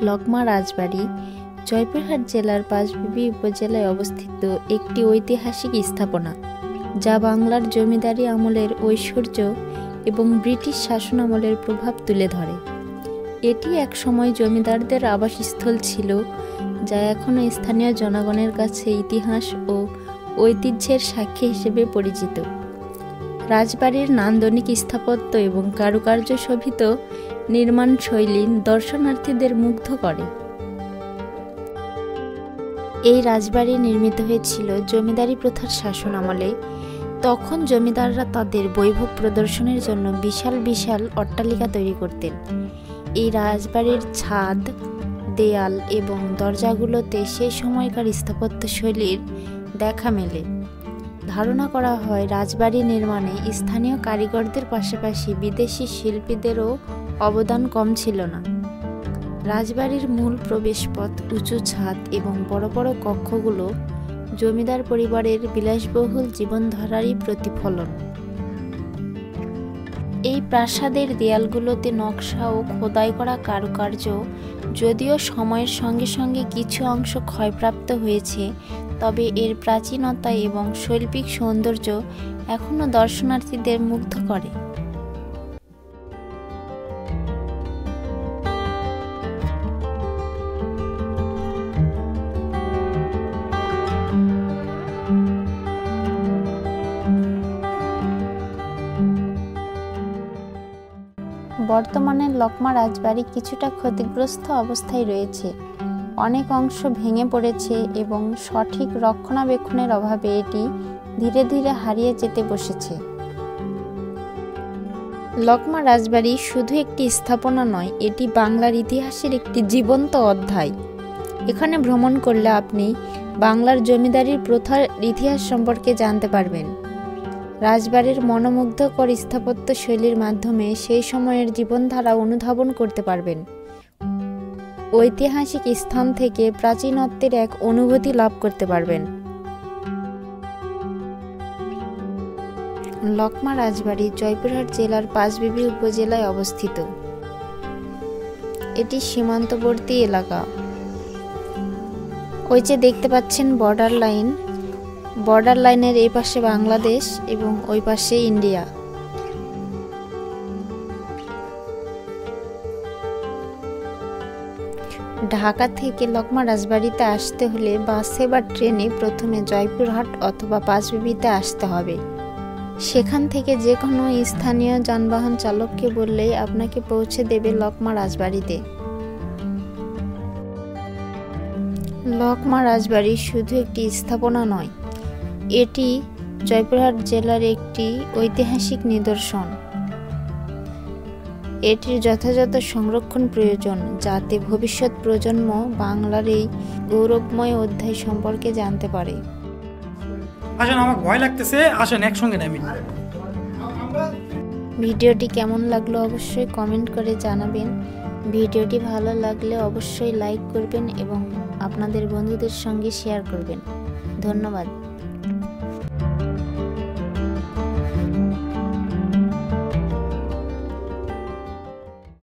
লকমা রাজবাড়ি জয়পুরহাট জেলার পাঁচবিবি উপজেলায় অবস্থিত একটি ঐতিহাসিক স্থাপনা, যা বাংলার জমিদারি আমলের ঐশ্বর্য এবং ব্রিটিশ শাসন আমলের প্রভাব তুলে ধরে। এটি একসময় জমিদারদের আবাসস্থল ছিল, যা এখনও স্থানীয় জনগণের কাছে ইতিহাস ও ঐতিহ্যের সাক্ষী হিসেবে পরিচিত। রাজবাড়ির নান্দনিক স্থাপত্য এবং কারুকার্য শোভিত নির্মাণ শৈলী দর্শনার্থীদের মুগ্ধ করে। এই রাজবাড়ি নির্মিত হয়েছিল জমিদারি প্রথার শাসন আমলে। তখন জমিদাররা তাদের বৈভব প্রদর্শনের জন্য বিশাল বিশাল অট্টালিকা তৈরি করতেন। এই রাজবাড়ির ছাদ, দেয়াল এবং দরজাগুলোতে সেই সময়কার স্থাপত্য শৈলীর দেখা মেলে। ধারণা করা হয় রাজবাড়ি নির্মাণে স্থানীয় কারিগরদের পাশাপাশি বিদেশি শিল্পীদেরও অবদান কম ছিল না। রাজবাড়ির মূল প্রবেশপথ, উঁচু ছাদ এবং বড় বড় কক্ষগুলো জমিদার পরিবারের বিলাসবহুল জীবনধারারই প্রতিফলন। এই প্রাসাদের দেয়ালগুলোতে নকশা ও খোদাই করা কারুকার্য যদিও সময়ের সঙ্গে সঙ্গে কিছু অংশ ক্ষয়প্রাপ্ত হয়েছে, তবে এর প্রাচীনতা এবং শৈল্পিক সৌন্দর্য এখনও দর্শনার্থীদের মুগ্ধ করে। বর্তমানে লকমা রাজবাড়ি কিছুটা ক্ষতিগ্রস্ত অবস্থায় রয়েছে। অনেক অংশ ভেঙে পড়েছে এবং সঠিক রক্ষণাবেক্ষণের অভাবে এটি ধীরে ধীরে হারিয়ে যেতে বসেছে। লকমা রাজবাড়ি শুধু একটি স্থাপনা নয়, এটি বাংলার ইতিহাসের একটি জীবন্ত অধ্যায়। এখানে ভ্রমণ করলে আপনি বাংলার জমিদারির প্রথার ইতিহাস সম্পর্কে জানতে পারবেন। রাজবাড়ির মনোমুগ্ধকর স্থাপত্য শৈলীর মাধ্যমে সেই সময়ের জীবনধারা অনুধাবন করতে পারবেন। ঐতিহাসিক স্থান থেকে প্রাচীনত্বের এক অনুভূতি লাভ করতে পারবেন। লকমা রাজবাড়ি জয়পুরহাট জেলার পাঁচবিবি উপজেলায় অবস্থিত। এটি সীমান্তবর্তী এলাকা। ওই যে দেখতে পাচ্ছেন বর্ডার লাইন, বর্ডার লাইনের এই পাশে বাংলাদেশ এবং ওই পাশে ইন্ডিয়া। ঢাকা থেকে লকমা রাজবাড়িতে আসতে হলে বাসে বা ট্রেনে প্রথমে জয়পুরহাট অথবা পাঁচবিবিতে আসতে হবে। সেখান থেকে যে কোনো স্থানীয় যানবাহন চালককে বললেই আপনাকে পৌঁছে দেবে লকমা রাজবাড়িতে। লকমা রাজবাড়ি শুধু একটি স্থাপনা নয়, এটি জয়পুরহাট জেলার একটি ঐতিহাসিক নিদর্শন। এটির যথাযথ সংরক্ষণ প্রয়োজন, যাতে ভবিষ্যৎ প্রজন্ম বাংলার এই গৌরবময় অধ্যায় সম্পর্কে জানতে পারে। আসেন, আমার ভয় লাগতেছে, আসেন একসঙ্গে নামি। ভিডিওটি কেমন লাগলো অবশ্যই কমেন্ট করে জানাবেন। ভিডিওটি ভালো লাগলে অবশ্যই লাইক করবেন এবং আপনাদের বন্ধুদের সঙ্গে শেয়ার করবেন। ধন্যবাদ।